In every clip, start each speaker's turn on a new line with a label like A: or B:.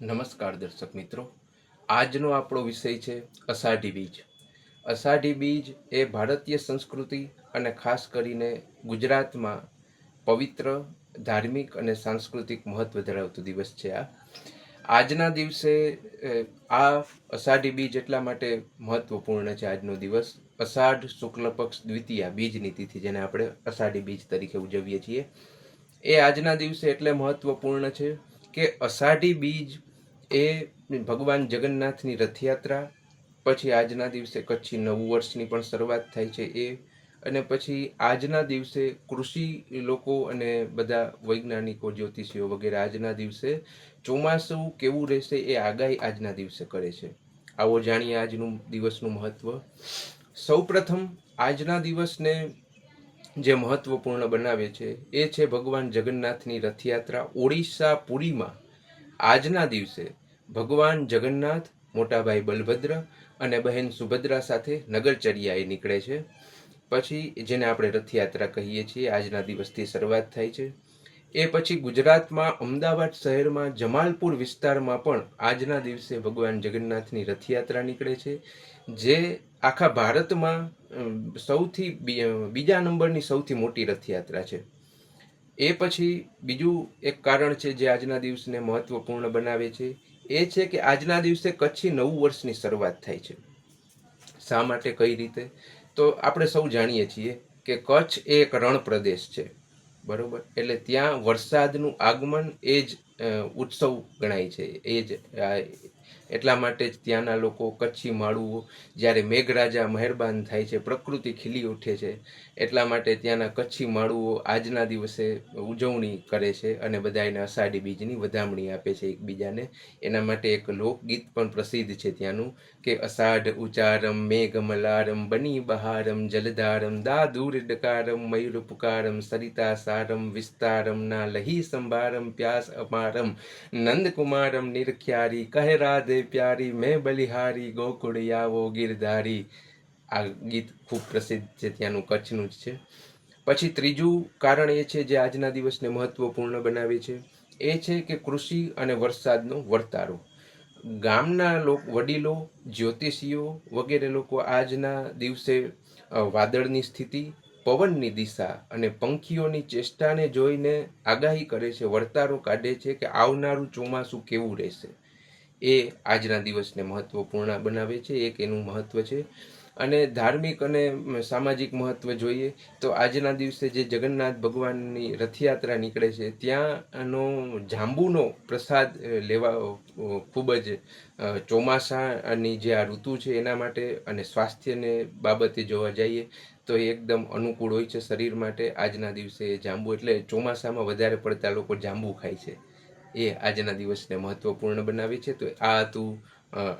A: નમસ્કાર દર્શક મિત્રો, આજનો આપણો વિષય છે અષાઢી બીજ. અષાઢી બીજ એ ભારતીય સંસ્કૃતિ અને ખાસ કરીને ગુજરાતમાં પવિત્ર, ધાર્મિક અને સાંસ્કૃતિક મહત્વ ધરાવતો દિવસ છે. આજના દિવસે આ અષાઢી બીજ એટલા માટે મહત્વપૂર્ણ છે. આજનો દિવસ અષાઢ શુક્લ પક્ષ દ્વિતીયા બીજની તિથિ, જેને આપણે અષાઢી બીજ તરીકે ઉજવીએ છીએ, એ આજના દિવસે એટલે મહત્વપૂર્ણ છે કે અષાઢી બીજ એ ભગવાન જગન્નાથની રથયાત્રા, પછી આજના દિવસે કચ્છી નવું વર્ષની પણ શરૂઆત થાય છે અને પછી આજના દિવસે કૃષિ લોકો અને બધા વૈજ્ઞાનિકો, જ્યોતિષીઓ વગેરે આજના દિવસે ચોમાસું કેવું રહેશે એ આગાહી આજના દિવસે કરે છે. આવો જાણીએ આજનું દિવસનું મહત્વ. સૌપ્રથમ આજના દિવસને જે મહત્વપૂર્ણ બનાવે છે એ છે ભગવાન જગન્નાથની રથયાત્રા. ઓડિશા પુરીમાં આજના દિવસે ભગવાન જગન્નાથ, મોટાભાઈ બલભદ્ર અને બહેન સુભદ્રા સાથે નગરચર્યાએ નીકળે છે. પછી જેને આપણે રથયાત્રા કહીએ છીએ, આજના દિવસથી શરૂઆત થાય છે. એ પછી ગુજરાતમાં અમદાવાદ શહેરમાં જમાલપુર વિસ્તારમાં પણ આજના દિવસે ભગવાન જગન્નાથની રથયાત્રા નીકળે છે, જે આખા ભારતમાં બીજા નંબરની સૌથી મોટી રથયાત્રા છે. એ પછી બીજું એક કારણ છે જે આજના દિવસને મહત્વપૂર્ણ બનાવે છે, એ છે કે આજના દિવસે કચ્છી નવું વર્ષની શરૂઆત થાય છે. શા માટે, કઈ રીતે? તો આપણે સૌ જાણીએ છીએ કે કચ્છ એ એક રણ પ્રદેશ છે, બરોબર? એટલે ત્યાં વરસાદનું આગમન એ જ ઉત્સવ ગણાય છે. એ જ એટલા માટે જ ત્યાંના લોકો કચ્છી માળુઓ, જ્યારે મેઘરાજા મહેરબાન થાય છે, પ્રકૃતિ ખીલી ઉઠે છે, એટલા માટે ત્યાંના કચ્છી માળુઓ આજના દિવસે ઉજવણી કરે છે અને બધા એને અષાઢી બીજની વધામણી આપે છે એકબીજાને. એના માટે એક લોકગીત પણ પ્રસિદ્ધ છે ત્યાંનું, કે અષાઢ ઉચારમ મેઘમલારમ બની બહારમ જલધારમ દાદુર ડકારમ મયુર પુકારમ સરિતા સારમ વિસ્તારમ ના લહી સંભારમ પ્યાસ અમારમ નંદકુમારમ નિરખ્યારી કહે રાધે પ્યારી મેં બલિહારી ગોકુળ આવો ગિરધારી. આ ગીત ખૂબ પ્રસિદ્ધ છે, ત્યાંનું કચ્છનું જ છે. પછી ત્રીજું કારણ એ છે જે આજના દિવસને મહત્વપૂર્ણ બનાવે છે, એ છે કે કૃષિ અને વરસાદનો વર્તારો. ગામના વડીલો, જ્યોતિષીઓ વગેરે લોકો આજના દિવસે વાદળની સ્થિતિ, પવનની દિશા અને પંખીઓની ચેષ્ટાને જોઈને આગાહી કરે છે, વર્તારો કાઢે છે કે આવનારું ચોમાસું કેવું રહેશે. એ આજના દિવસને મહત્વપૂર્ણ બનાવે છે, એક એનું મહત્વ છે. અને ધાર્મિક અને સામાજિક મહત્વ જોઈએ તો આજના દિવસે જે જગન્નાથ ભગવાનની રથયાત્રા નીકળે છે, ત્યાંનો જાંબુનો પ્રસાદ લેવા ખૂબ જ ચોમાસાની જે આ ઋતુ છે એના માટે અને સ્વાસ્થ્યને બાબતે જોવા જઈએ તો એ એકદમ અનુકૂળ હોય છે શરીર માટે. આજના દિવસે જાંબુ, એટલે ચોમાસામાં વધારે પડતા લોકો જાંબુ ખાય છે, એ આજના દિવસને મહત્વપૂર્ણ બનાવે છે. તો આ હતું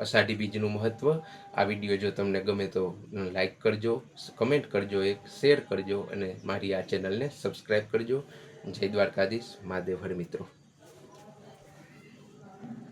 A: અષાઢી બીજનું મહત્વ. આ વિડીયો જો તમને ગમે તો લાઈક કરજો, કમેન્ટ કરજો, એક શેર કરજો અને મારી આ ચેનલને સબસ્ક્રાઈબ કરજો. જય દ્વારકાધીશ, મહાદેવ હર મિત્રો.